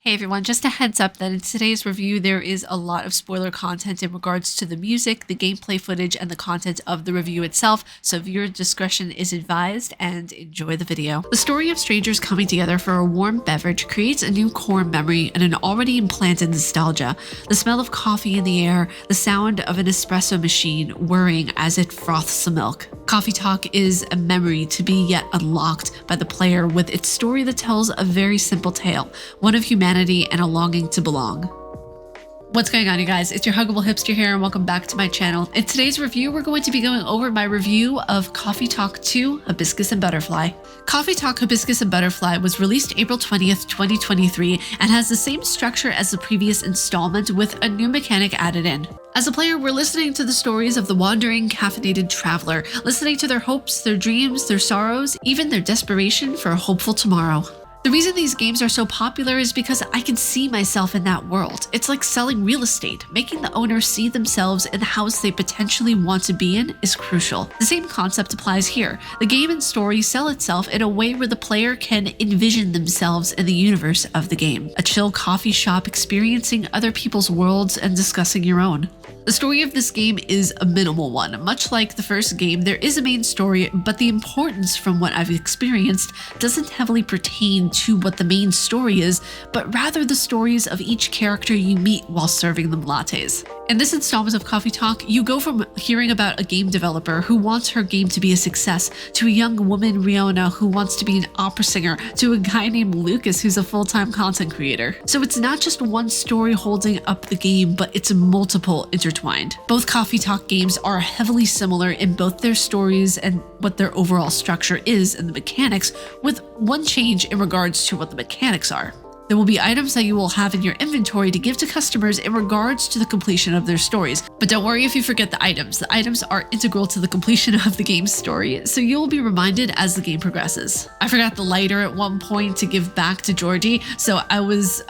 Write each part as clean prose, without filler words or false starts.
Hey everyone, just a heads up that in today's review there is a lot of spoiler content in regards to the music, the gameplay footage, and the content of the review itself, so viewer discretion is advised and enjoy the video. The story of strangers coming together for a warm beverage creates a new core memory and an already implanted nostalgia. The smell of coffee in the air, the sound of an espresso machine whirring as it froths the milk. Coffee Talk is a memory to be yet unlocked by the player with its story that tells a very simple tale, one of humanity and a longing to belong. What's going on, you guys? It's your huggable hipster here and welcome back to my channel. In today's review, we're going to be going over my review of Coffee Talk 2 Hibiscus and Butterfly. Coffee Talk Hibiscus and Butterfly was released April 20th, 2023 and has the same structure as the previous installment with a new mechanic added in. As a player, we're listening to the stories of the wandering, caffeinated traveler, listening to their hopes, their dreams, their sorrows, even their desperation for a hopeful tomorrow. The reason these games are so popular is because I can see myself in that world. It's like selling real estate. Making the owner see themselves in the house they potentially want to be in is crucial. The same concept applies here. The game and story sell itself in a way where the player can envision themselves in the universe of the game. A chill coffee shop experiencing other people's worlds and discussing your own. The story of this game is a minimal one. Much like the first game, there is a main story, but the importance from what I've experienced doesn't heavily pertain to what the main story is, but rather the stories of each character you meet while serving them lattes. In this installment of Coffee Talk, you go from hearing about a game developer who wants her game to be a success, to a young woman, Riona, who wants to be an opera singer, to a guy named Lucas who's a full-time content creator. So it's not just one story holding up the game, but it's multiple intertwined. Both Coffee Talk games are heavily similar in both their stories and what their overall structure is and the mechanics, with one change in regards to what the mechanics are. There will be items that you will have in your inventory to give to customers in regards to the completion of their stories. But don't worry if you forget the items. The items are integral to the completion of the game's story, so you will be reminded as the game progresses. I forgot the lighter at one point to give back to Georgie, so I was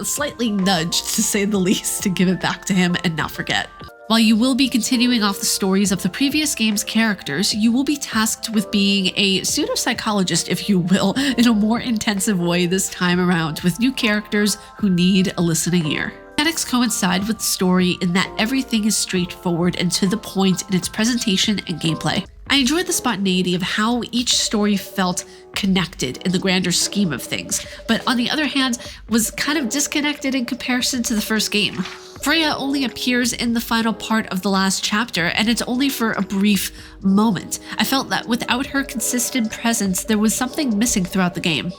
slightly nudged, to say the least, to give it back to him and not forget. While you will be continuing off the stories of the previous game's characters, you will be tasked with being a pseudo-psychologist, if you will, in a more intensive way this time around, with new characters who need a listening ear. Mechanics coincide with the story in that everything is straightforward and to the point in its presentation and gameplay. I enjoyed the spontaneity of how each story felt connected in the grander scheme of things, but on the other hand, was kind of disconnected in comparison to the first game. Freya only appears in the final part of the last chapter, and it's only for a brief moment. I felt that without her consistent presence, there was something missing throughout the game.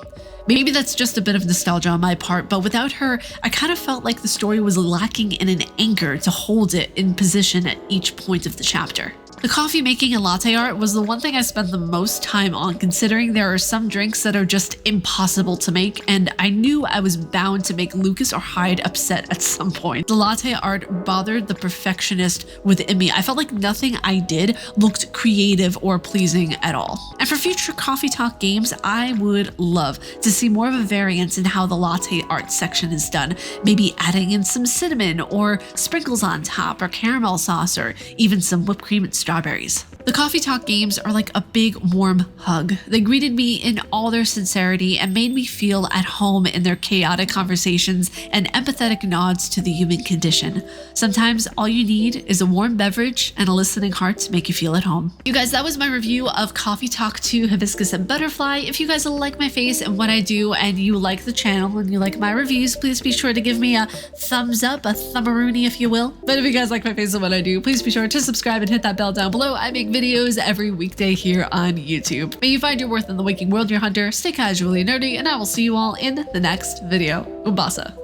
Maybe that's just a bit of nostalgia on my part, but without her, I kind of felt like the story was lacking in an anchor to hold it in position at each point of the chapter. The coffee making and latte art was the one thing I spent the most time on, considering there are some drinks that are just impossible to make, and I knew I was bound to make Lucas or Hyde upset at some point. The latte art bothered the perfectionist within me. I felt like nothing I did looked creative or pleasing at all. And for future Coffee Talk games, I would love to see more of a variance in how the latte art section is done. Maybe adding in some cinnamon or sprinkles on top, or caramel sauce, or even some whipped cream and strawberries. The Coffee Talk games are like a big warm hug. They greeted me in all their sincerity and made me feel at home in their chaotic conversations and empathetic nods to the human condition. Sometimes all you need is a warm beverage and a listening heart to make you feel at home. You guys, that was my review of Coffee Talk 2 Hibiscus and Butterfly. If you guys like my face and what I do and you like the channel and you like my reviews, please be sure to give me a thumbs up, a thumbaroonie if you will. But if you guys like my face and what I do, please be sure to subscribe and hit that bell down below. I make videos every weekday here on YouTube. May you find your worth in the waking world, your hunter. Stay casually nerdy, and I will see you all in the next video. Ubasa.